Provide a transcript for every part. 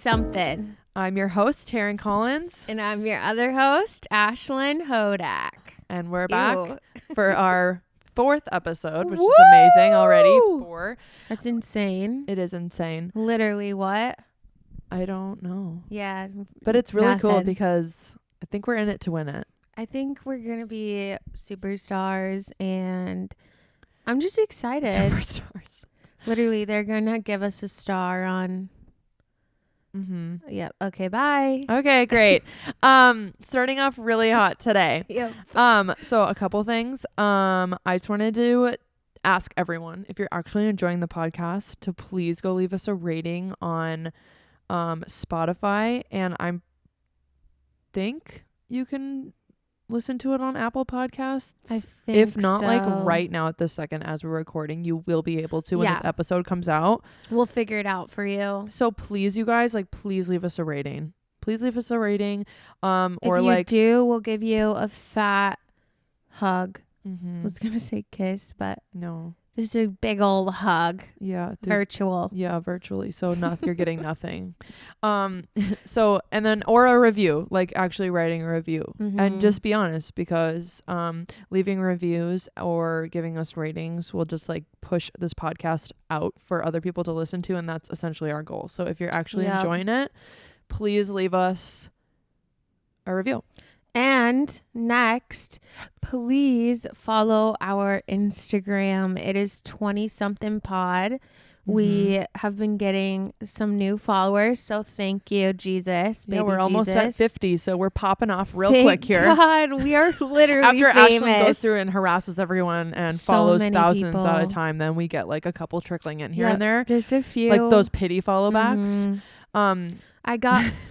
Somethin. I'm your host, Taryn Collins. And I'm your other host, Ashlyn Hodak. And we're back Ew. for our 4th episode, which Woo! is amazing already. 4. That's insane. It is insane. Literally what? I don't know. Yeah. But it's really cool nothing. because I think we're in it to win it. I think we're going to be superstars and I'm just excited. Superstars. Literally, they're going to give us a star on... Mm-hmm. Yep. Okay, bye. Okay, great. Starting off really hot today. Yep. So a couple things. I just wanted to ask everyone, if you're actually enjoying the podcast, to please go leave us a rating on Spotify, and I think you can listen to it on Apple Podcasts. I think if not, so. like right now at this second as we're recording, you will be able to when this episode comes out. We'll figure it out for you. So please, you guys, please leave us a rating. Please leave us a rating. Or if you do, we'll give you a fat hug. Mm-hmm. I was gonna say kiss, but no. just a big old hug. Yeah. Virtual. Yeah, virtually. So you're getting nothing. So, and then, or a review, actually writing a review. Mm-hmm. And just be honest, because leaving reviews or giving us ratings will just push this podcast out for other people to listen to. And that's essentially our goal. So if you're actually enjoying it, please leave us a review. And next, please follow our Instagram. It is 20somethinpod. Mm-hmm. We have been getting some new followers, so thank you, Jesus. Yeah, we're Jesus. almost at 50, so we're popping off real Thank quick here. God, we are literally After famous. Ashlyn goes through and harasses everyone and So follows many thousands people. at a time, then we get a couple trickling in here and there, just a few, those pity follow backs. Mm-hmm.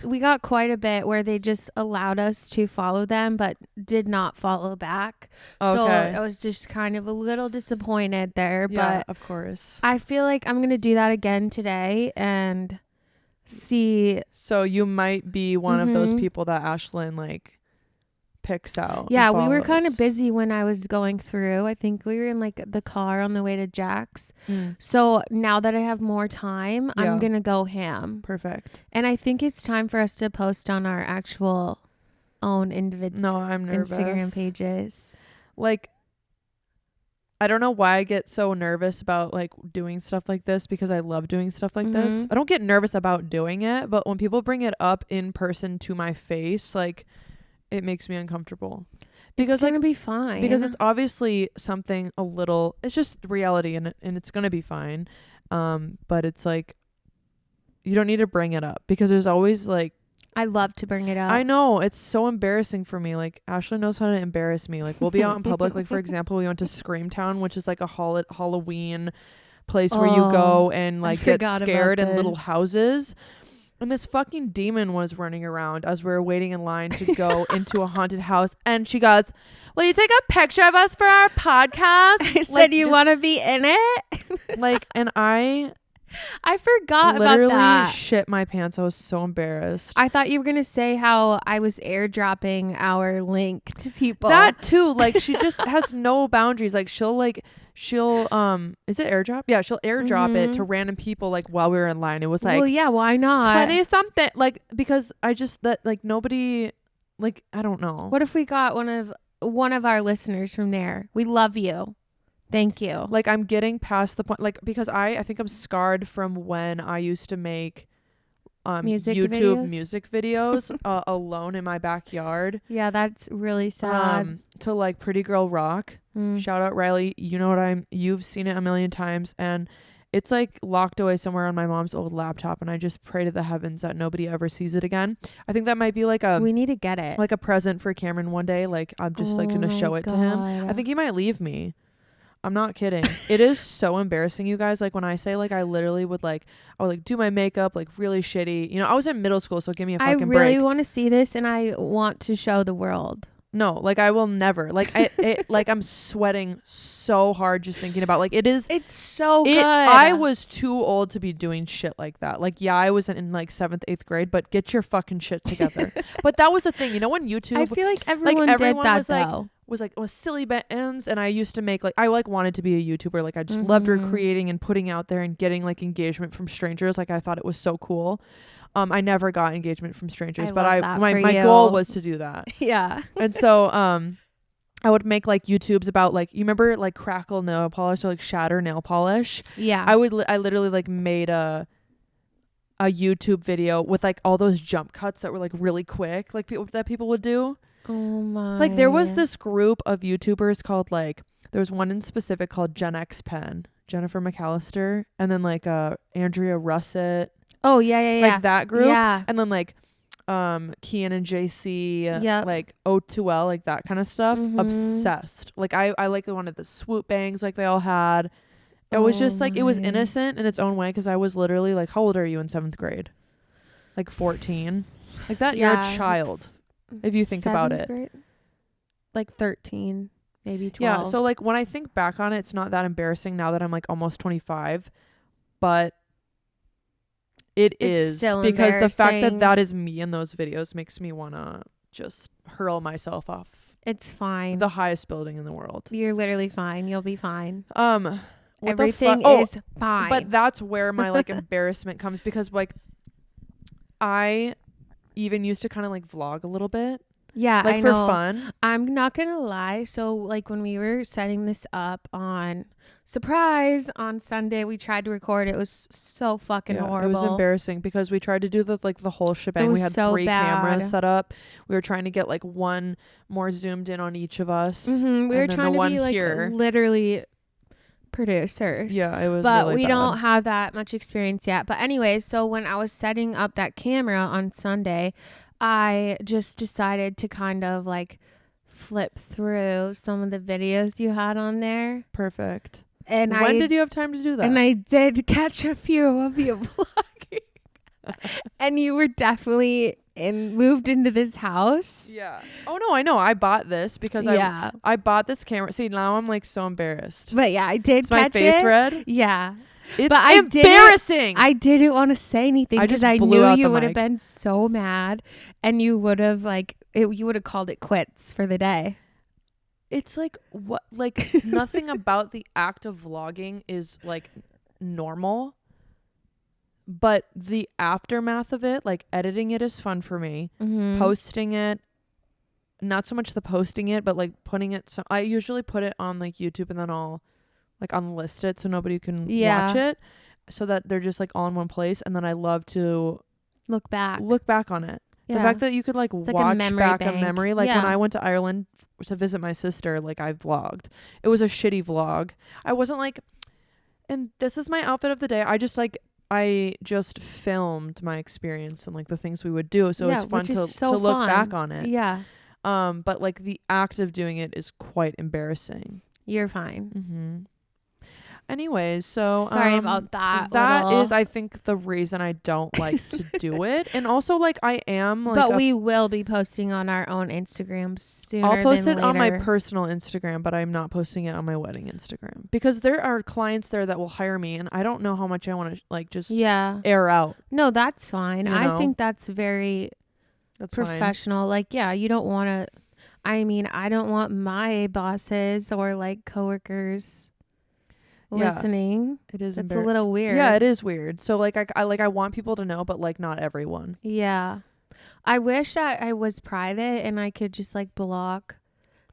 We got quite a bit where they just allowed us to follow them but did not follow back. Okay. So I was just kind of a little disappointed there. Yeah, but of course. I feel like I'm going to do that again today and see. So you might be one of those people that Ashlyn picks out. Yeah, we were kind of busy when I was going through. I think we were in the car on the way to Jack's. So now that I have more time, I'm going to go ham. Perfect. And I think it's time for us to post on our actual own individual I'm nervous. Instagram pages. I don't know why I get so nervous about doing stuff like this, because I love doing stuff like this. I don't get nervous about doing it, but when people bring it up in person to my face, it makes me uncomfortable, because it's gonna be fine, because it's obviously something it's just reality, and it's gonna be fine. But it's you don't need to bring it up, because there's always I love to bring it up. I know, it's so embarrassing for me. Ashley knows how to embarrass me. We'll be out in public. For example, we went to Screamtown, which is a Halloween place where you go and get scared in little houses. And this fucking demon was running around as we were waiting in line to go into a haunted house. And she goes, "Will you take a picture of us for our podcast?" I said, "You want to be in it?" And I forgot about literally that. shit my pants. I was so embarrassed. I thought you were going to say how I was airdropping our link to people. That too. She just has no boundaries. She'll is it airdrop? Yeah, she'll airdrop it to random people while we were in line. It was well, yeah, why not? 20 something, because I just nobody, I don't know. What if we got one of our listeners from there? We love you. Thank you. I'm getting past the point, because I think I'm scarred from when I used to make YouTube music videos alone in my backyard. Yeah, that's really sad. To Pretty Girl Rock. Shout out Riley. You know you've seen it a million times, and it's locked away somewhere on my mom's old laptop, and I just pray to the heavens that nobody ever sees it again. I think that might be we need to get it. A present for Cameron one day. I'm just gonna show it to him. I think he might leave me. I'm not kidding. It is so embarrassing, you guys. When I say I literally would I would do my makeup really shitty. I was in middle school, so give me a fucking break. I really want to see this, and I want to show the world. No, I will never. I'm sweating so hard just thinking about it's so good. I was too old to be doing shit like that. I was in 7th, 8th grade, but get your fucking shit together. But that was the thing, when YouTube, I feel everyone did that though. Was silly bands, and I used to make I wanted to be a YouTuber. I just loved recreating and putting out there and getting engagement from strangers. I thought it was so cool. I never got engagement from strangers, I but love my goal was to do that. Yeah. And so I would make like YouTubes about like, you remember like Crackle nail polish or like Shatter nail polish? Yeah. I literally like made a YouTube video with like all those jump cuts that were like really quick, like people would do. Oh my. Like there was this group of YouTubers called like, there was one in specific called Gen X Pen, Jennifer McAllister, and then like Andrea Russett. Oh yeah. Like that group. Yeah. And then like Kian and JC, Yep. like O2L, like that kind of stuff. Mhm. Obsessed. Like I like wanted the swoop bangs like they all had. It was just like, it was innocent in its own way, because I was literally like, how old are you in 7th grade? Like 14. Like that, you're a child if you think about it. Grade? Like 13, maybe 12. Yeah, so like when I think back on it, it's not that embarrassing now that I'm like almost 25, but it's is still because the fact that that is me in those videos makes me want to just hurl myself off. It's fine. The highest building in the world. You're literally fine. You'll be fine. Everything is fine. But that's where my like embarrassment comes, because like I even used to kind of like vlog a little bit. Yeah, like I for know. fun. I'm not gonna lie. So like when we were setting this up on surprise on Sunday, we tried to record. It was so fucking horrible. It was embarrassing because we tried to do the whole shebang. We had so 3 bad. cameras set up. We were trying to get like one more zoomed in on each of us. Mm-hmm. We were trying to be like here. literally producers. Yeah, it was but really we bad. don't have that much experience yet. But anyway, so when I was setting up that camera on Sunday, I just decided to kind of like flip through some of the videos you had on there. Perfect. And when did you have time to do that? And I did catch a few of you vlogging. And you were definitely moved into this house. Yeah. Oh no, I know. I bought this because I bought this camera. See, now I'm like so embarrassed. But yeah, I did catch my face it. red? Yeah. It's but embarrassing. I didn't want to say anything because I blew knew out you the would have mic. been so mad, and you would have you would have called it quits for the day. It's like what, like nothing about the act of vlogging is like normal, but the aftermath of it, like editing it, is fun for me. Mm-hmm. Posting it, not so much the posting it, but like putting it. So I usually put it on like YouTube and then I'll like unlist it so nobody can watch it, so that they're just like all in one place. And then I love to look back on it. Yeah. The fact that you could like it's watch like a memory back bank. a memory. Like when I went to Ireland to visit my sister, like I vlogged. It was a shitty vlog. I wasn't like, and this is my outfit of the day. I just filmed my experience and like the things we would do. So it was fun to look back on it. Yeah. But like the act of doing it is quite embarrassing. You're fine. Mm-hmm. Anyways, so sorry about that. That is, I think, the reason I don't like to do it. And also, like, I am like, but we will be posting on our own Instagram sooner. I'll post than it on my later. personal Instagram, but I'm not posting it on my wedding Instagram because there are clients there that will hire me, and I don't know how much I want to like just air out. No, that's fine. You I know? think that's very professional. Fine. Like, yeah, you don't want to. I mean, I don't want my bosses or like coworkers listening. It is. It's a little weird. Yeah, it is weird. So like I want people to know, but like not everyone. Yeah. I wish that I was private and I could just like block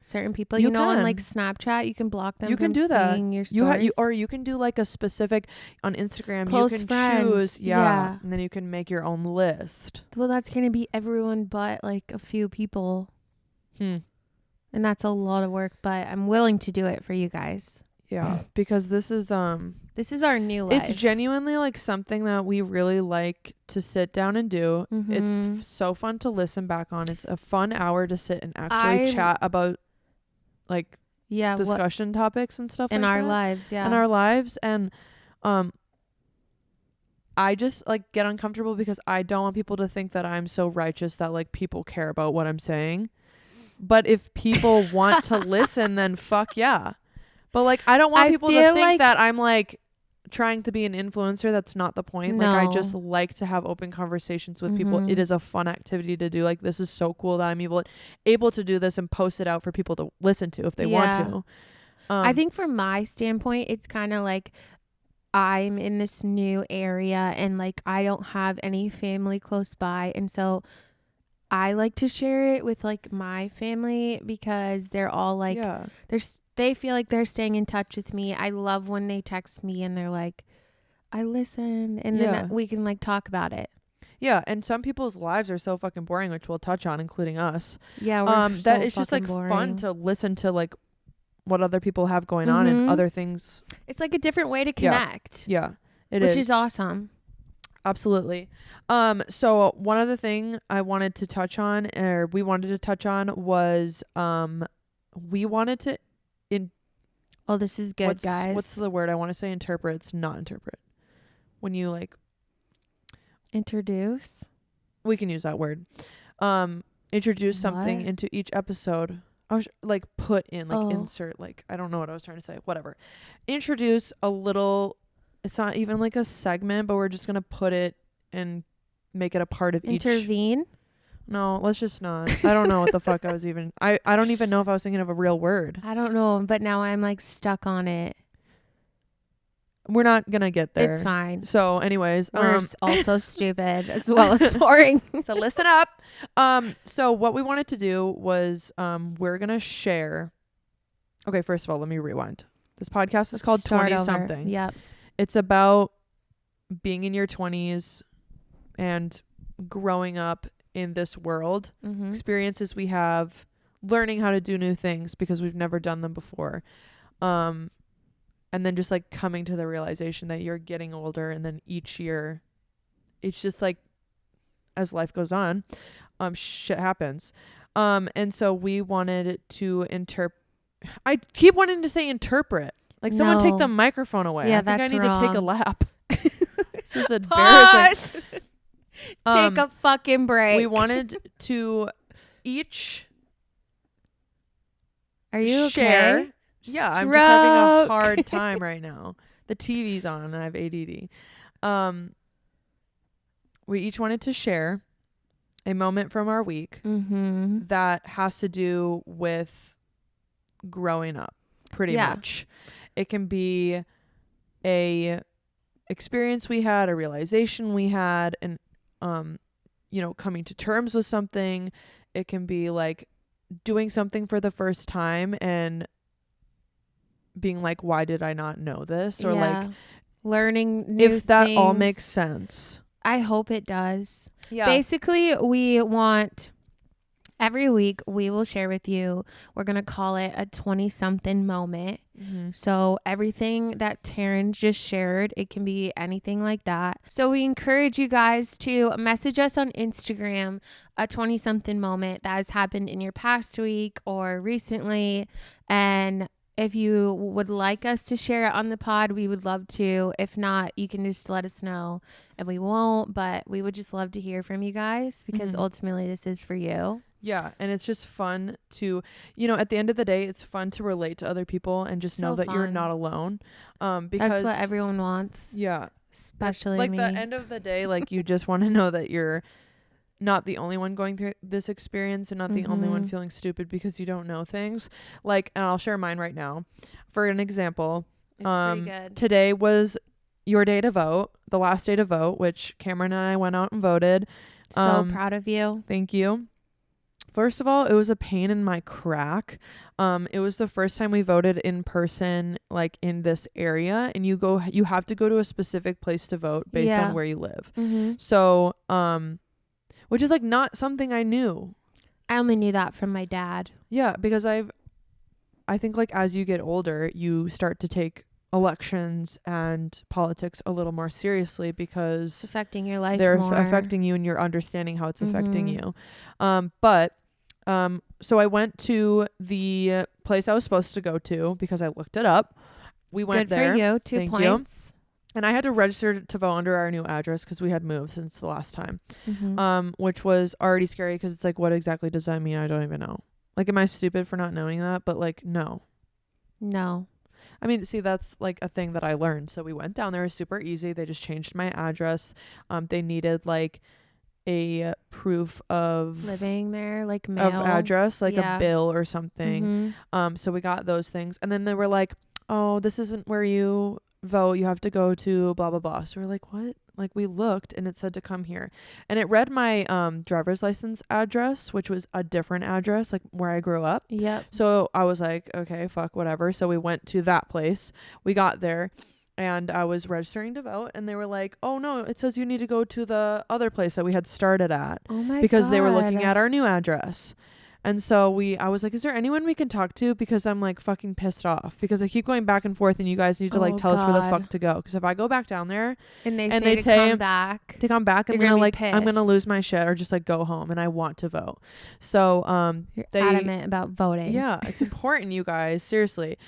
certain people. You know, on like Snapchat, you can block them. You can do that. Your stories. Or you can do like a specific on Instagram. Close you can friends. choose. Yeah. And then you can make your own list. Well, that's gonna be everyone but like a few people. And that's a lot of work, but I'm willing to do it for you guys. Yeah, because this is our new life. It's genuinely like something that we really like to sit down and do. Mm-hmm. It's so fun to listen back on. It's a fun hour to sit and actually chat about like discussion topics and stuff in like our that. lives. Yeah, in our lives. And I just like get uncomfortable because I don't want people to think that I'm so righteous that like people care about what I'm saying. But if people want to listen, then fuck yeah. But like, I don't want people to think that I'm like trying to be an influencer. That's not the point. No. Like, I just like to have open conversations with people. It is a fun activity to do. Like, this is so cool that I'm able to do this and post it out for people to listen to if they want to. I think from my standpoint, it's kind of like I'm in this new area and like I don't have any family close by, and so I like to share it with like my family because they're all like they feel like they're staying in touch with me. I love when they text me and they're like, I listen, and then we can like talk about it. Yeah, and some people's lives are so fucking boring, which we'll touch on, including us. Yeah, we're that it's just like boring. Fun to listen to like what other people have going on and other things. It's like a different way to connect. Yeah, which is awesome. Absolutely. So one other thing I wanted to touch on, or we wanted to touch on, was we wanted to oh, this is good, guys. What's the word I want to say? Interpret. It's not interpret. When you like introduce, we can use that word. Introduce something into each episode. I was like put in, like insert, like I don't know what I was trying to say. Whatever. Introduce a little. It's not even like a segment, but we're just gonna put it and make it a part of each. Intervene. No, let's just not. I don't know what the fuck I was even. I don't even know if I was thinking of a real word. I don't know, but now I'm like stuck on it. We're not gonna get there. It's fine. So, anyways, we're also stupid as well as boring. So listen up. So what we wanted to do was we're gonna share. Okay, first of all, let me rewind. This podcast is called 20-something. Yep. It's about being in your 20s and growing up in this world, experiences we have, learning how to do new things because we've never done them before. And then just like coming to the realization that you're getting older, and then each year it's just like as life goes on, shit happens. And so we wanted to I keep wanting to say interpret. Like someone take the microphone away. Yeah, I think I need wrong. to take a lap. This is embarrassing. Take a fucking break. We wanted to each Are you share. okay? Yeah, I'm just having a hard time right now. The TV's on and I have ADD. We each wanted to share a moment from our week that has to do with growing up, pretty much. It can be a experience we had, a realization we had, and coming to terms with something. It can be like doing something for the first time and being like, why did I not know this? Or like learning new if that things. all makes sense. I hope it does. Yeah. Basically, we want every week we will share with you. We're going to call it a 20-something moment. So everything that Taryn just shared, it can be anything like that. So we encourage you guys to message us on Instagram a 20-something moment that has happened in your past week or recently. And if you would like us to share it on the pod, we would love to. If not, you can just let us know and we won't, but we would just love to hear from you guys because ultimately this is for you. Yeah, and it's just fun to, at the end of the day, it's fun to relate to other people and just know that you're not alone. Because that's what everyone wants. Yeah. Especially like me. the end of the day, like you just want to know that you're not the only one going through this experience and not the only one feeling stupid because you don't know things. Like, and I'll share mine right now. For an example, it's pretty good. Today was your day to vote, the last day to vote, which Cameron and I went out and voted. So proud of you. Thank you. First of all, it was a pain in my crack. It was the first time we voted in person, like in this area, and you have to go to a specific place to vote based on where you live. So, which is like not something I knew. I only knew that from my dad. Yeah, because I think like as you get older, you start to take elections and politics a little more seriously because it's affecting your life they're more. Affecting you and you're understanding how it's affecting you. So I went to the place I was supposed to go to because I looked it up. We went there. Good for you. 2 points. And I had to register to vote under our new address because we had moved since the last time, which was already scary because it's like, what exactly does that mean? I don't even know. Like, am I stupid for not knowing that? But like, no. I mean, see, that's like a thing that I learned. So we went down there. It was super easy. They just changed my address. They needed like a proof of living there, like mail. Of address, like a bill or something. So we got those things. And then they were like, oh, this isn't where you vote, you have to go to blah blah blah. So we're like, what? Like, we looked and it said to come here, and it read my driver's license address, which was a different address, like where I grew up. Yep. So I was like, okay, fuck, whatever. So we went to that place. We got there and I was registering to vote, and they were like, oh no, it says you need to go to the other place that we had started at, Oh my god. because they were looking at our new address. And so I was like, is there anyone we can talk to? Because I'm like fucking pissed off, because I keep going back and forth, and you guys need to like tell us where the fuck to go. Because if I go back down there and they say come back, I'm gonna like pissed. I'm gonna lose my shit, or just like go home, and I want to vote. So you're adamant about voting. Yeah, it's important, you guys, seriously.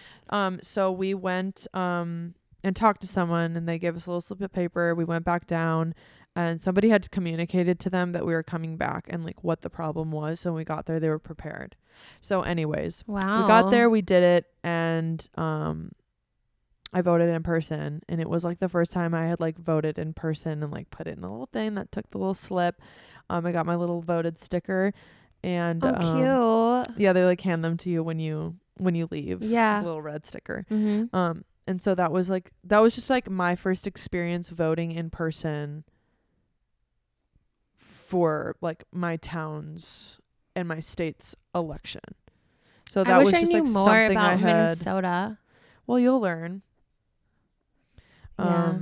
So we went and talked to someone, and they gave us a little slip of paper. We went back down, and somebody had communicated to them that we were coming back and like what the problem was. So when we got there, they were prepared. So anyways, wow, we got there, we did it, and I voted in person, and it was like the first time I had like voted in person and like put it in the little thing that took the little slip. I got my little voted sticker, and cute. Yeah, they like hand them to you when you leave. Yeah, the little red sticker. Mm-hmm. And so that was just like my first experience voting in person for like my town's and my state's election. So that was just like something I had. Minnesota. Well, you'll learn. Yeah.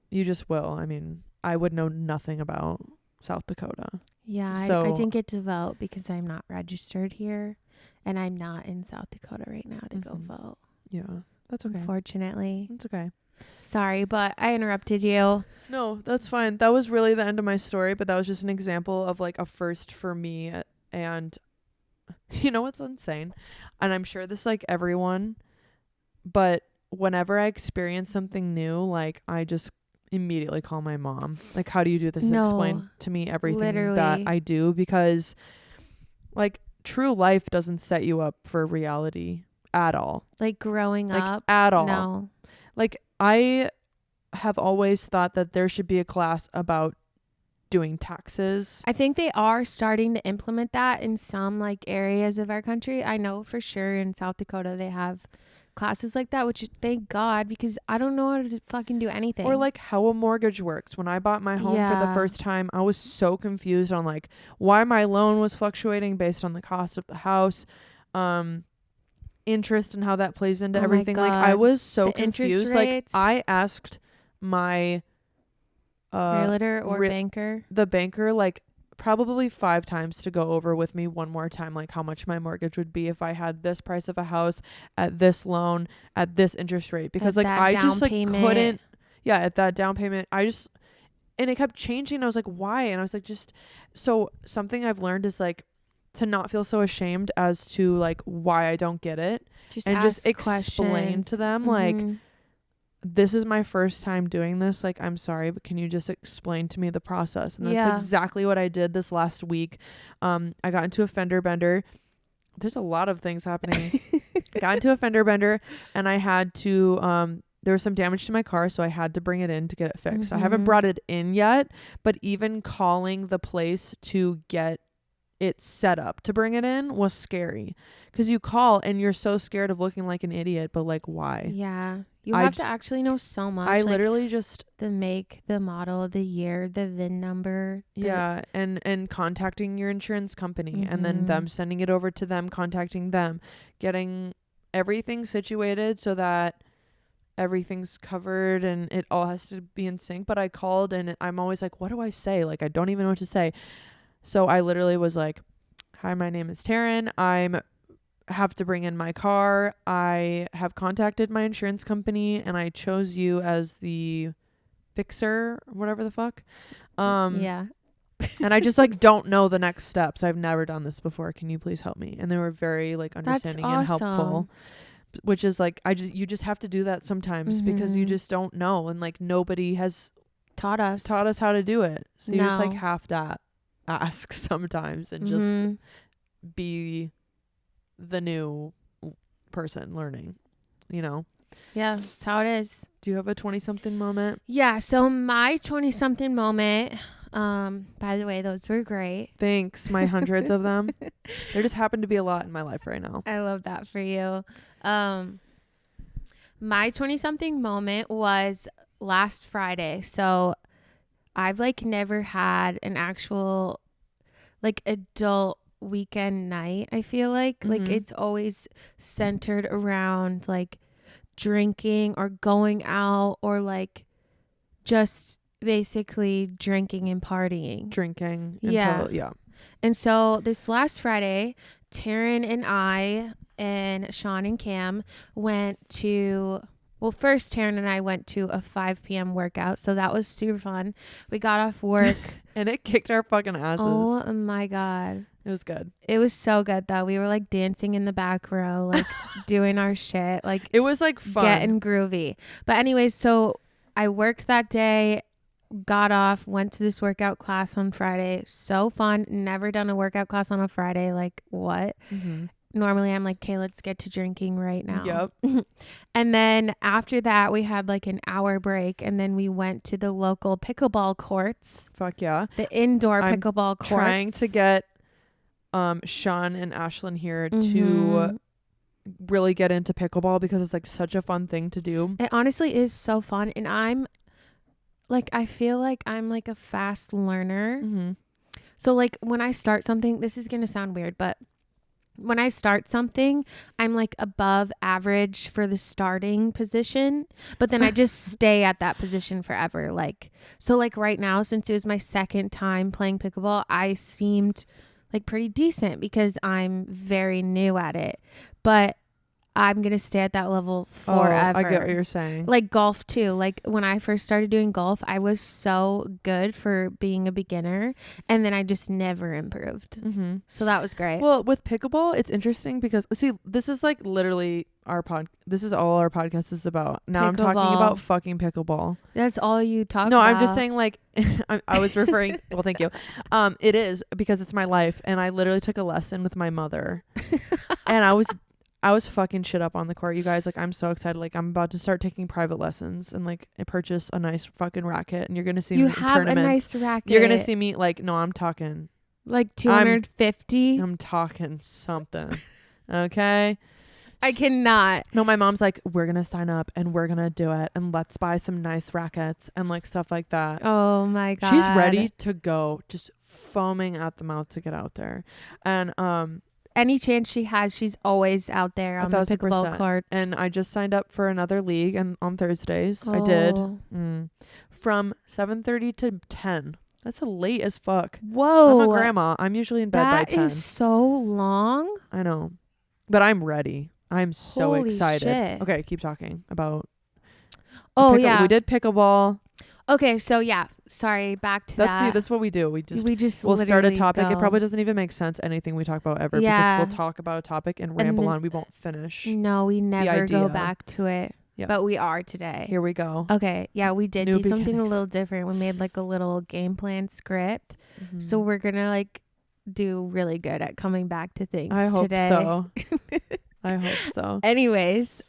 You just will. I mean, I would know nothing about South Dakota. Yeah, so I didn't get to vote because I'm not registered here, and I'm not in South Dakota right now to go vote. Yeah, that's okay. Unfortunately. That's okay. Sorry, but I interrupted you. No, that's fine. That was really the end of my story, but that was just an example of like a first for me. And you know what's insane? And I'm sure this like everyone, but whenever I experience something new, like I just immediately call my mom. Like, how do you do this? No, explain to me everything literally. that I do, because like true life doesn't set you up for reality at all. Like growing like, up at all. No. Like, I have always thought that there should be a class about doing taxes. I think they are starting to implement that in some like areas of our country. I know for sure in South Dakota they have classes like that, which thank God, because I don't know how to fucking do anything. Or like how a mortgage works. When I bought my home for the first time, I was so confused on like why my loan was fluctuating based on the cost of the house, interest and how that plays into everything. Like I was so confused. Like I asked my realtor or banker, the banker, like probably 5 times to go over with me one more time like how much my mortgage would be if I had this price of a house at this loan at this interest rate, because like I just like couldn't at that down payment. And it kept changing. I was like, why? And I was like, just so something I've learned is like to not feel so ashamed as to like why I don't get it, and just explain to them like, this is my first time doing this. Like, I'm sorry, but can you just explain to me the process? And that's exactly what I did this last week. I got into a fender bender. There's a lot of things happening. I got into a fender bender, and I had to, there was some damage to my car, so I had to bring it in to get it fixed. I haven't brought it in yet, but even calling the place to get it set up to bring it in was scary, because you call and you're so scared of looking like an idiot, but like why? Yeah, you have to actually know so much. I literally just the make, the model, the year, the VIN number. And contacting your insurance company, and then them sending it over to them, contacting them, getting everything situated so that everything's covered and it all has to be in sync. But I called and I'm always like, what do I say? Like, I don't even know what to say. So I literally was like, hi, my name is Taryn. I have to bring in my car. I have contacted my insurance company and I chose you as the fixer or whatever the fuck. Yeah. And I just like don't know the next steps. I've never done this before. Can you please help me? And they were very like understanding and helpful, which is like, you just have to do that sometimes because you just don't know. And like nobody has taught us how to do it. So you just like have to ask sometimes and just be the new person learning, you know? Yeah, that's how it is. Do you have a 20-something moment? Yeah, so my 20-something moment, by the way, those were great. Thanks, my hundreds of them. There just happen to be a lot in my life right now. I love that for you. My 20 something moment was last Friday. So I've like never had an actual like adult weekend night. I feel like it's always centered around like drinking or going out or like just basically drinking and partying. Yeah. And so this last Friday, Taryn and I and Sean and Cam went to, well, first Taryn and I went to a 5 p.m. workout. So that was super fun. We got off work. And it kicked our fucking asses. Oh my God. It was good. It was so good though. We were like dancing in the back row, like doing our shit. Like it was like fun. Getting groovy. But anyways, so I worked that day, got off, went to this workout class on Friday. So fun. Never done a workout class on a Friday. Like what? Normally I'm like, okay, let's get to drinking right now. Yep. And then after that, we had like an hour break and then we went to the local pickleball courts. Fuck yeah. The indoor pickleball courts. Trying to get Sean and Ashlyn here to really get into pickleball because it's like such a fun thing to do. It honestly is so fun. And I'm like, I feel like I'm like a fast learner. So like when I start something, this is going to sound weird, but when I start something, I'm like above average for the starting position, but then I just stay at that position forever. Like, so like right now, since it was my second time playing pickleball, I seemed like pretty decent because I'm very new at it, but I'm going to stay at that level forever. I get what you're saying. Like golf too. Like when I first started doing golf, I was so good for being a beginner and then I just never improved. So that was great. Well, with pickleball, it's interesting because see, this is like literally this is all our podcast is about. Now I'm talking about fucking pickleball. That's all you talk about. No, I'm just saying like I was referring well, thank you. It is because it's my life and I literally took a lesson with my mother and I was fucking shit up on the court, you guys. Like, I'm so excited. Like, I'm about to start taking private lessons and like I purchase a nice fucking racket. And you're gonna see me in tournaments. You have a nice racket. You're gonna see me like, no, I'm talking like 250. I'm talking something. Okay. I cannot. No, my mom's like, we're gonna sign up and we're gonna do it and let's buy some nice rackets and like stuff like that. Oh my God. She's ready to go, just foaming at the mouth to get out there. And any chance she has, she's always out there on the pickleball courts. And I just signed up for another league and on Thursdays. I did. From 7:30 to 10. That's late as fuck. Whoa. I'm a grandma. I'm usually in bed by 10. That is so long. I know. But I'm ready. I'm so excited. Shit. Okay, keep talking about yeah. We did pickleball. Okay, so yeah. Sorry, back to that. That's what we do. We'll start a topic. It probably doesn't even make sense anything we talk about ever because we'll talk about a topic and ramble on. We won't finish. No, we never go back to it. Yep. But we are today. Here we go. Okay, yeah, we did do something a little different. We made like a little game plan script. So we're going to like do really good at coming back to things today. I hope so. I hope so. Anyways,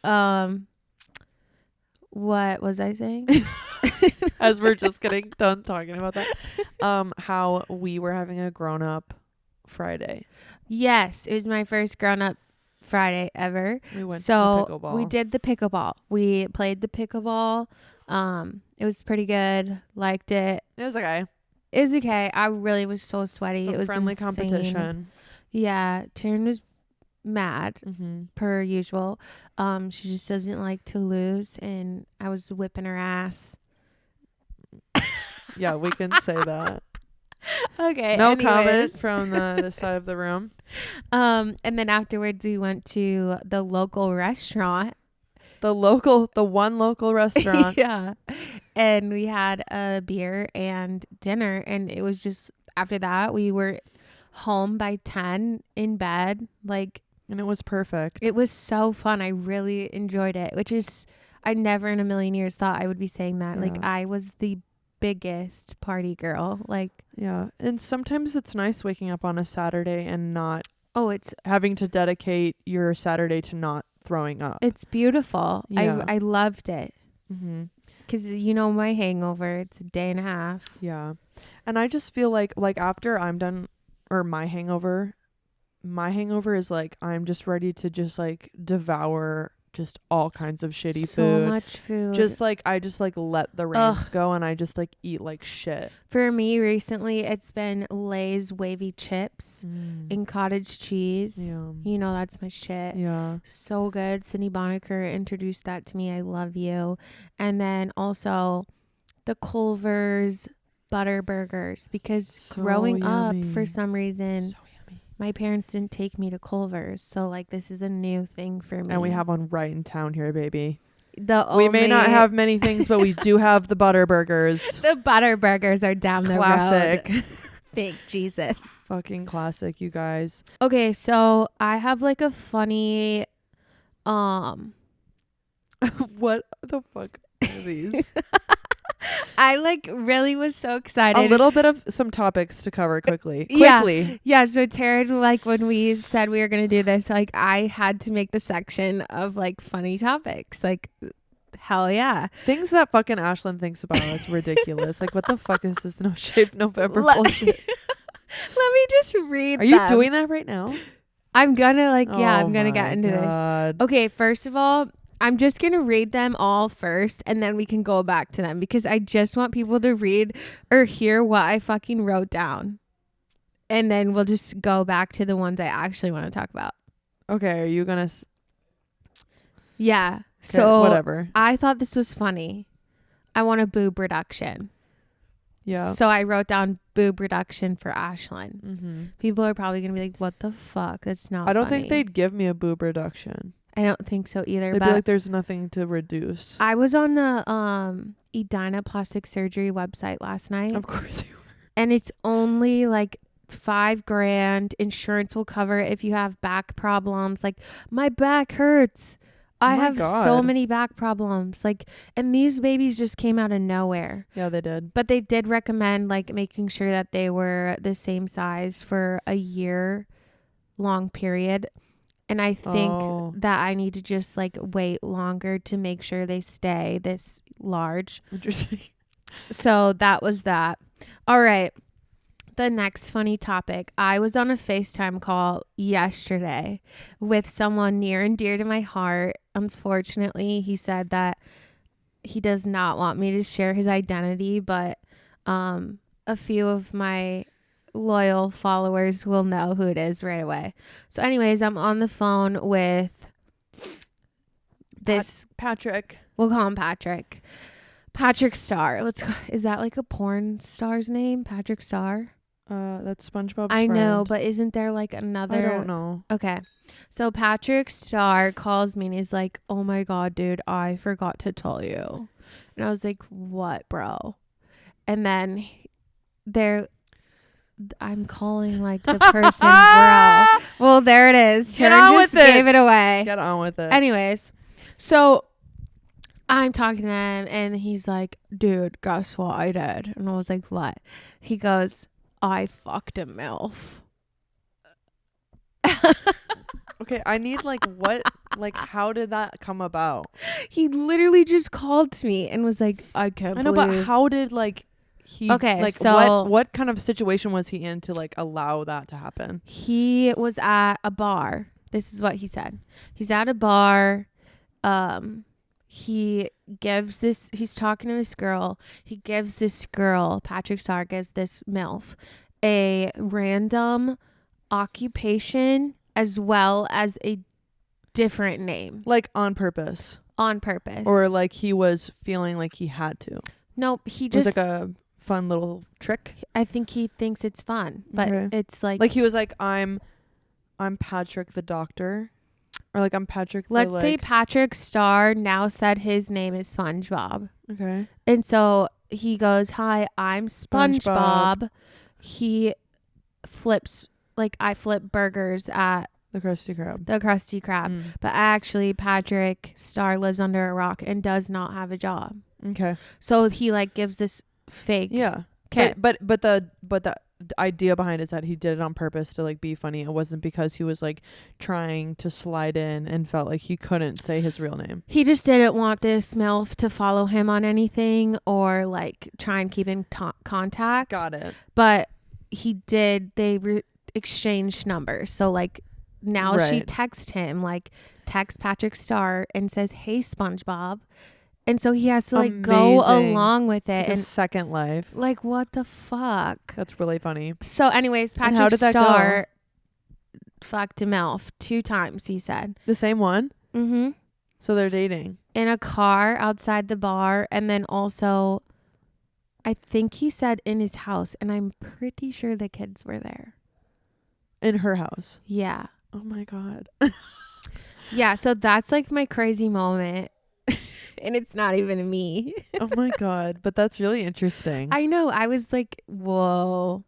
what was I saying? As we're just getting done talking about that. How we were having a grown up Friday. Yes, it was my first grown up Friday ever. We went to pickleball. We did the pickleball. We played the pickleball. It was pretty good. Liked it. It was okay. It was okay. I really was so sweaty. It was friendly insane. competition. Yeah, Taryn was mad per usual. She just doesn't like to lose, and I was whipping her ass. Yeah, we can say that. Okay. No comment from the side of the room. And then afterwards we went to the local restaurant. The one local restaurant. Yeah. And we had a beer and dinner, and it was just after that we were home by 10 in bed, like, and it was perfect. It was so fun. I really enjoyed it, which is I never in a million years thought I would be saying that. Yeah. Like, I was the biggest party girl. Like, yeah. And sometimes it's nice waking up on a Saturday and not it's having to dedicate your Saturday to not throwing up. It's beautiful. Yeah. I loved it. Because you know my hangover, it's a day and a half. Yeah. And I just feel like after I'm done, or my hangover is like I'm just ready to just like devour just all kinds of shitty so food. much food. Just like I just like let the reins go and I just like eat like shit. For me recently, it's been Lay's wavy chips and cottage cheese. Yeah. You know, that's my shit. Yeah. So good. Cindy Bonaker introduced that to me. I love you. And then also the Culver's butter burgers, because So growing yummy. up, for some reason, So yummy. my parents didn't take me to Culver's. So like this is a new thing for me. And we have one right in town here, baby. We may not have many things, but we do have the butter burgers. The butter burgers are down the road. Classic. Thank Jesus. Fucking classic, you guys. Okay, so I have like a funny What the fuck are these? I like really was so excited. A little bit of some topics to cover quickly. Yeah, so Taryn, like when we said we were going to do this, like I had to make the section of like funny topics. Like hell yeah. Things that fucking Ashlyn thinks about. It's ridiculous. Like what the fuck is this No Shape November bullshit? Let me just read Are you doing that right now? I'm gonna I'm gonna get into God. this. Okay, first of all, I'm just going to read them all first and then we can go back to them because I just want people to read or hear what I fucking wrote down. And then we'll just go back to the ones I actually want to talk about. Okay, are you going to... Yeah. Okay, so whatever. I thought this was funny. I want a boob reduction. Yeah. So I wrote down boob reduction for Ashlyn. Mm-hmm. People are probably going to be like, what the fuck? That's not I don't funny. think they'd give me a boob reduction. I don't think so either. They'd but be like, there's nothing to reduce. I was on the Edina plastic surgery website last night. Of course you were. And it's only like $5,000. Insurance will cover it if you have back problems. Like my back hurts. I have so many back problems. Like, and these babies just came out of nowhere. Yeah, they did. But they did recommend like making sure that they were the same size for a year long period. And I think that I need to just like wait longer to make sure they stay this large. Interesting. So that was that. All right. The next funny topic. I was on a FaceTime call yesterday with someone near and dear to my heart. Unfortunately, he said that he does not want me to share his identity, but a few of my loyal followers will know who it is right away. So anyways, I'm on the phone with this Patrick. We'll call him Patrick. Patrick Star. Is that like a porn star's name? Patrick Star? That's SpongeBob's I friend. know, but isn't there like another? I don't know. Okay. So Patrick Star calls me and he's like, "Oh my God, dude, I forgot to tell you." And I was like, "What, bro?" And then I'm calling like the person, bro. Well, there it is. Get on with it. Gave it away. Get on with it. Anyways, so I'm talking to him and he's like, "Dude, guess what I did?" And I was like, "What?" He goes, "I fucked a MILF." Okay, I need like what, like how did that come about? He literally just called to me and was like, "I can't I know, believe." but how did like he? Okay, like so what kind of situation was he in to like allow that to happen? He was at a bar. This is what he said. He's at a bar. He's talking to this girl. He gives this girl, Patrick Star gives this MILF, a random occupation as well as a different name. Like on purpose. On purpose. Or like he was feeling like he had to. Nope. He It was just like a fun little trick. I think he thinks it's fun. But it's like he was like, I'm Patrick the doctor. Or like I'm Patrick the Let's say Patrick Star now said his name is SpongeBob. Okay. And so he goes, "Hi, I'm SpongeBob." He flips, like I flip burgers at the Krusty Krab. But actually Patrick Star lives under a rock and does not have a job. Okay. So he like gives this fake. Yeah. Okay. But the idea behind it is that he did it on purpose to like be funny. It wasn't because he was like trying to slide in and felt like he couldn't say his real name. He just didn't want this MILF to follow him on anything or like try and keep in contact. Got it. But he did. They exchanged numbers. So like now she Right. texts him, like texts Patrick Star and says, "Hey, SpongeBob." And so he has to like go Amazing. along with It's it. like And a second life. like, what the fuck? That's really funny. So anyways, And how Patrick did that Star fucked him off 2 times, he said. The same one? Mm-hmm. So they're dating. In a car outside the bar, and then also I think he said in his house, and I'm pretty sure the kids were there. In her house. Yeah. Oh my God. Yeah, so that's like my crazy moment. And it's not even me. Oh my God. But that's really interesting. I know. I was like, whoa.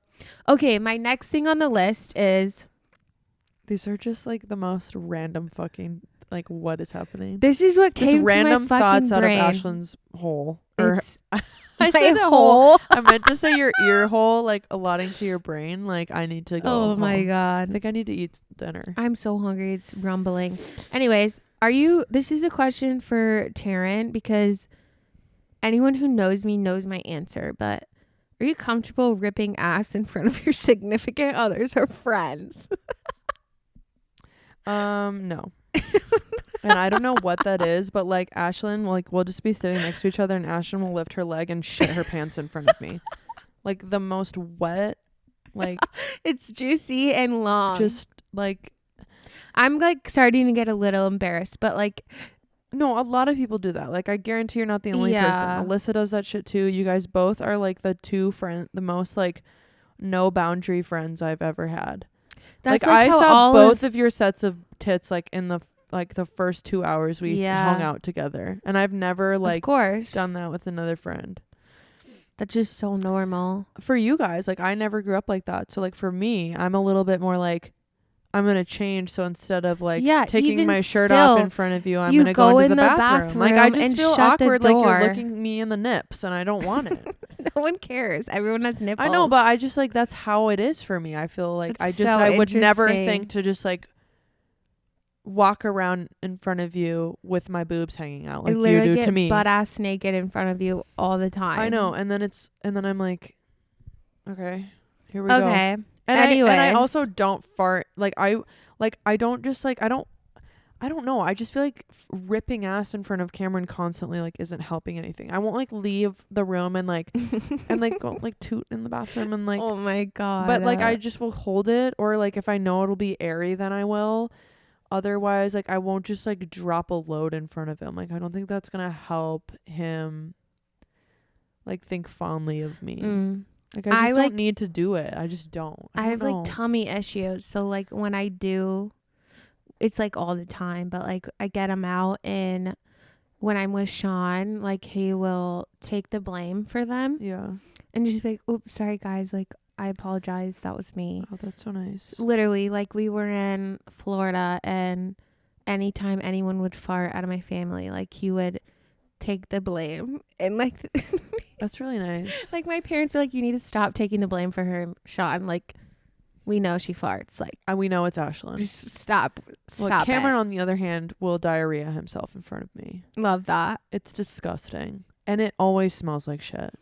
Okay, my next thing on the list is These are just like the most random fucking, like, what is happening? this is what Just came to random my thoughts fucking brain. out of Ashlyn's hole. Or It's I my said a hole. I meant to say your ear hole, like allotting to your brain. Like, I need to go. Oh my home. I God. think I need to eat dinner. I'm so hungry. It's rumbling. Anyways, this is a question for Taryn, because anyone who knows me knows my answer, but are you comfortable ripping ass in front of your significant others or friends? No. And I don't know what that is, but like Ashlyn, like we'll just be sitting next to each other and Ashlyn will lift her leg and shit her pants in front of me. Like the most wet, like It's juicy and long. just like, I'm like starting to get a little embarrassed, but like, no, a lot of people do that. Like I guarantee you're not the only Yeah. person. Alyssa does that shit too. You guys both are like the most like no boundary friends I've ever had. that's Like I how saw all both of your sets of tits like in the first 2 hours we Yeah. hung out together, and I've never of like course done that with another friend. That's just so normal. For you guys, like I never grew up like that, so like for me, I'm a little bit more like I'm gonna change. So instead of like taking even my shirt off still, in front of you, I'm you gonna go go into in the the bathroom. Like I bathroom just and feel shut the awkward, like you're door. looking me in the nips, and I don't want it. No one cares. Everyone has nipples. I know, but I just like that's how it is for me. I feel like That's I so would never interesting. think to just like walk around in front of you with my boobs hanging out like I you literally do get to me. butt ass naked in front of you all the time. I know, and then I'm like, okay, here we go. Okay. And Anyways. I also don't fart. I don't know. I just feel like ripping ass in front of Cameron constantly like isn't helping anything. I won't like leave the room and like go like toot in the bathroom and like. Oh my God. But like I just will hold it, or like if I know it'll be airy, then I will. Otherwise, like I won't just like drop a load in front of him. Like I don't think that's gonna help him like think fondly of me. Like I just don't need to do it. I just don't. I have like tummy issues, so like when I do, it's like all the time. But like I get them out, and when I'm with Sean, like he will take the blame for them. Yeah. And just be like, "Oops, sorry guys. Like I apologize. That was me." Oh, that's so nice. Literally, like we were in Florida, and anytime anyone would fart out of my family, like he would take the blame. And like That's really nice. like my parents are like, "You need to stop taking the blame for her, Sean. Like we know she farts. Like And we know it's Ashlyn. just stop Cameron, it." on the other hand, will diarrhea himself in front of me. Love that. It's disgusting. And it always smells like shit.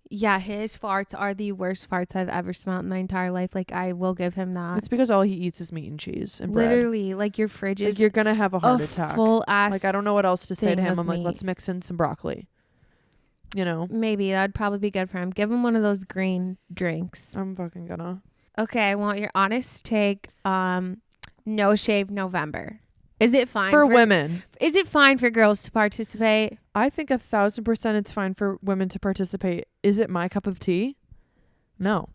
Yeah, his farts are the worst farts I've ever smelled in my entire life. Like I will give him that. It's because all he eats is meat and cheese and bread. Literally, like your fridge is Like you're gonna have a heart attack. full ass. Like I don't know what else to say to thing him. of I'm like, meat. let's mix in some broccoli. You know? Maybe that'd probably be good for him. Give him one of those green drinks. I'm fucking gonna. Okay, I want your honest take. No shave November. Is it fine For women. Is it fine for girls to participate? I think 1,000% it's fine for women to participate. Is it my cup of tea? No.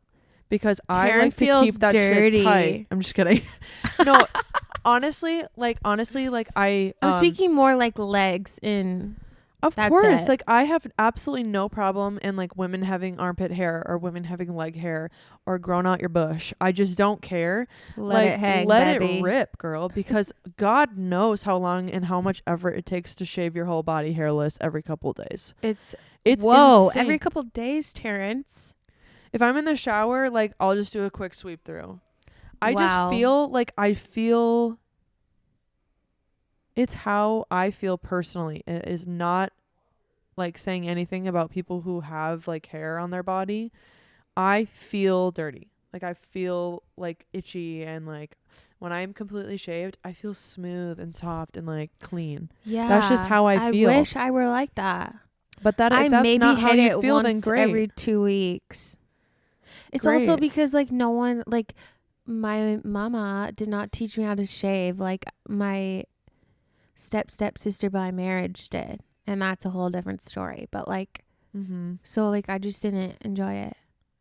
Because I Taryn like to feels keep that dirty. shit tight. I'm just kidding. No, honestly, I I'm speaking more like legs in. Of That's course, it. like I have absolutely no problem in like women having armpit hair or women having leg hair or grown out your bush. I just don't care. Let it hang, let baby. it rip, girl, because God knows how long and how much effort it takes to shave your whole body hairless every couple days. It's Insane. every couple days, Terrence. If I'm in the shower, like I'll just do a quick sweep through. I Wow. just feel it's how I feel personally. It is not like saying anything about people who have like hair on their body. I feel dirty. Like I feel like itchy and like when I'm completely shaved, I feel smooth and soft and like clean. Yeah. That's just how I feel. I wish I were like that. But that I if that's maybe not how hit you it feel, then once great. every 2 weeks. It's also because like no one, like my mama did not teach me how to shave. Like my stepsister by marriage did, and that's a whole different story. But like, so like I just didn't enjoy it.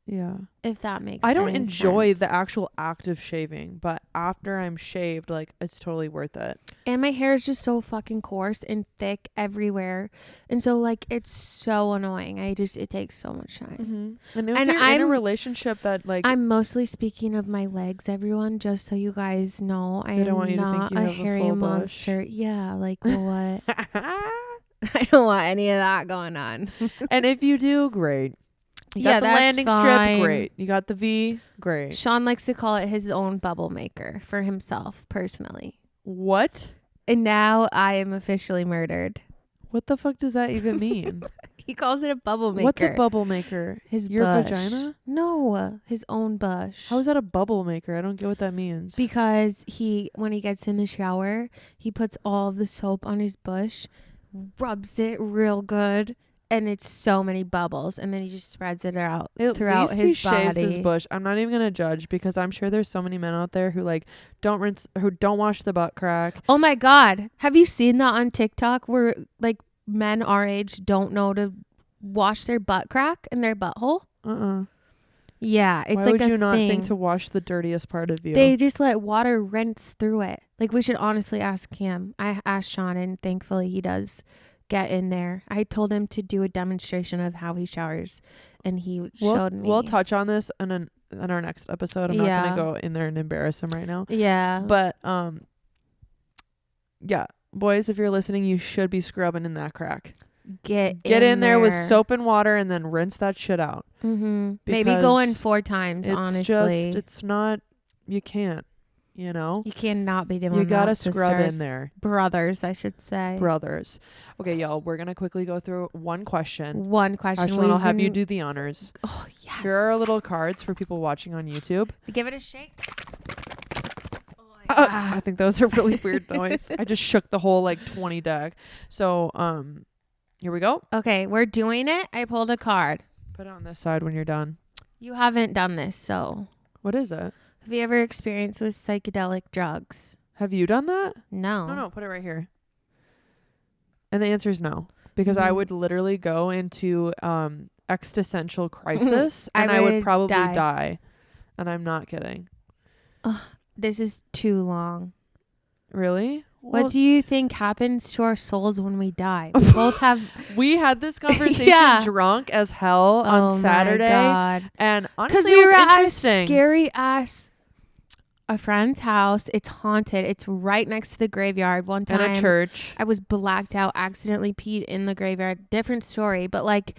Yeah. If that makes I don't any enjoy sense. the actual act of shaving, but after I'm shaved, like it's totally worth it. And my hair is just so fucking coarse and thick everywhere. And so like it's so annoying. It takes so much time. And if you're in a relationship that like I'm mostly speaking of my legs, everyone, just so you guys know. I don't want you to not think you a have a hairy full monster. Yeah, like what? I don't want any of that going on. And if you do, great. You got the landing strip, great. You got the V, great. Sean likes to call it his own bubble maker for himself personally. What? And now I am officially murdered. What the fuck does that even mean? He calls it a bubble maker. What's a bubble maker? Your bush. Vagina? No, his own bush. How is that a bubble maker? I don't get what that means. Because when he gets in the shower, he puts all of the soap on his bush, rubs it real good, and it's so many bubbles, and then he just spreads it out throughout his body. He shaves his bush. I'm not even gonna judge because I'm sure there's so many men out there who like don't wash the butt crack. Oh my God, have you seen that on TikTok where like men our age don't know to wash their butt crack and their butthole? Yeah, it's Why like would you not thing. think to wash the dirtiest part of you? They just let water rinse through it. Like we should honestly ask him. I asked Sean, and thankfully he does get in there. I told him to do a demonstration of how he showers, and he showed me. We'll touch on this in our next episode. I'm not gonna go in there and embarrass him right now. Yeah. But yeah, boys, if you're listening, you should be scrubbing in that crack. Get in there with soap and water, and then rinse that shit out. Maybe go in 4 times. Honestly, it's not. You can't. You know, you cannot be doing. You gotta sisters. scrub in there, brothers. I should say brothers. Okay, y'all. We're gonna quickly go through one question. Ashlyn, I'll have you do the honors. Oh yes. Here are our little cards for people watching on YouTube. Give it a shake. I think that was a really weird noise. I just shook the whole like 20 deck. So here we go. Okay, we're doing it. I pulled a card. Put it on this side when you're done. You haven't done this, so. What is it? Have you ever experienced with psychedelic drugs? Have you done that? No. No, put it right here. And the answer is no. Because I would literally go into existential crisis and I would probably die. And I'm not kidding. This is too long. Really? What do you think happens to our souls when we die? We both have. We had this conversation drunk as hell on Saturday. My God. And honestly, because we were at a interesting. scary ass a friend's house. It's haunted. It's right next to the graveyard. One time, in a church, I was blacked out, accidentally peed in the graveyard. Different story, but like,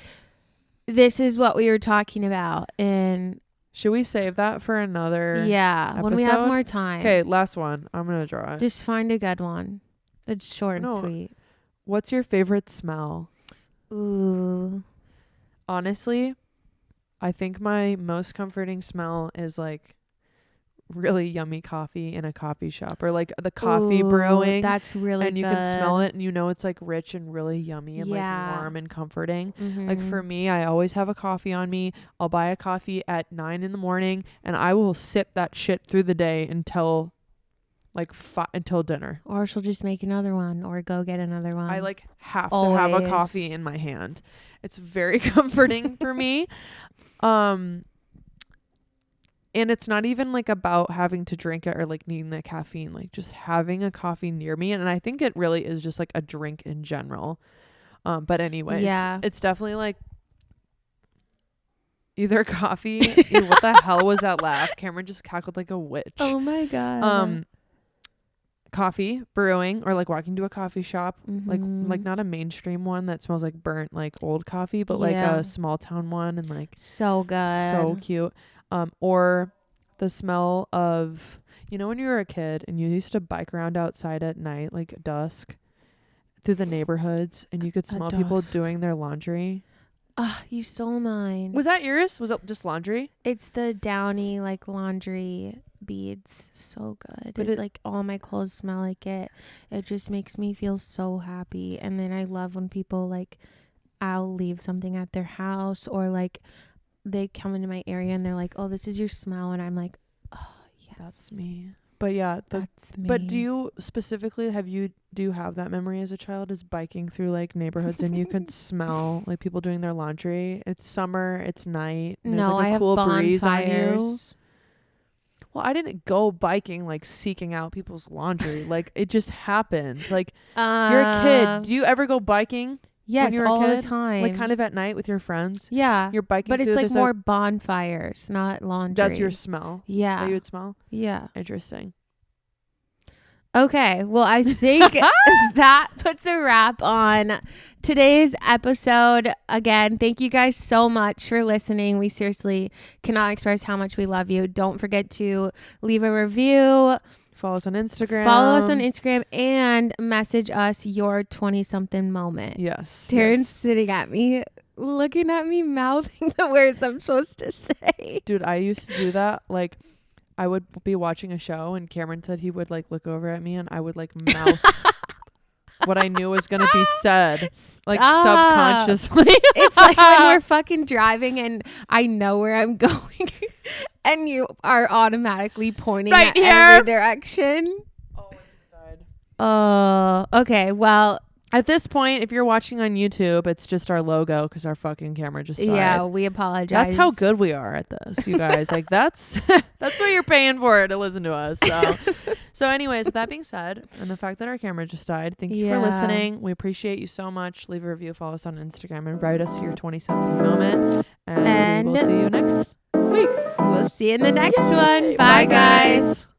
this is what we were talking about. And should we save that for another? Episode? When we have more time. Okay, last one. I'm gonna draw it. Just find a good one. It's short and sweet. What's your favorite smell? Ooh. Honestly, I think my most comforting smell is like really yummy coffee in a coffee shop, or like the coffee brewing. That's really and you good. can smell it and you know it's like rich and really yummy and like warm and comforting. Like for me, I always have a coffee on me. I'll buy a coffee at 9 a.m. and I will sip that shit through the day until like until dinner. Or she'll just make another one or go get another one. I like have to have a coffee in my hand. It's very comforting for me. And it's not even like about having to drink it or like needing the caffeine, like just having a coffee near me. And I think it really is just like a drink in general. But anyways, it's definitely like either coffee. Ew, what the hell was that laugh? Cameron just cackled like a witch. Oh my God. Coffee brewing, or like walking to a coffee shop, like not a mainstream one that smells like burnt like old coffee, but like a small town one, and like so good, so cute. Or the smell of, you know, when you were a kid and you used to bike around outside at night, like dusk, through the neighborhoods, and you could smell people doing their laundry. You stole mine. Was that yours? Was it just laundry? It's the Downy like laundry beads. So good. But Like all my clothes smell like it. It just makes me feel so happy. And then I love when people like, I'll leave something at their house, or like they come into my area and they're like, oh, this is your smell. And I'm like, oh, yes. That's me. But yeah, that's me. But do you specifically do you have that memory as a child, is biking through like neighborhoods and you could smell like people doing their laundry? It's summer, it's night, and there's like a cool breeze on you. Well, I didn't go biking like seeking out people's laundry. Like it just happened. Like you're a kid. Do you ever go biking? Yes, when you're all a kid? the time. Like kind of at night with your friends? Yeah. You're biking but it's through, like more bonfires, not laundry. That's your smell? Yeah. That you would smell? Yeah. Interesting. Okay. Well, I think that puts a wrap on today's episode. Again, thank you guys so much for listening. We seriously cannot express how much we love you. Don't forget to leave a review. Follow us on Instagram. And message us your 20-something moment. Yes. Taryn's sitting at me, looking at me, mouthing the words I'm supposed to say. Dude, I used to do that. Like, I would be watching a show and Cameron said he would like look over at me and I would like mouth what I knew was going to be said. Like subconsciously. It's like when we're fucking driving and I know where I'm going and you are automatically pointing right at here. every direction. Oh, I just died. Okay. Well, at this point, if you're watching on YouTube, it's just our logo because our fucking camera just died. Yeah, we apologize. That's how good we are at this, you guys. Like that's what you're paying for to listen to us. So anyways, with that being said, and the fact that our camera just died, thank you for listening. We appreciate you so much. Leave a review, follow us on Instagram, and write us your 20-something moment. And we'll see you next week. We'll see you in the next one. Bye, guys.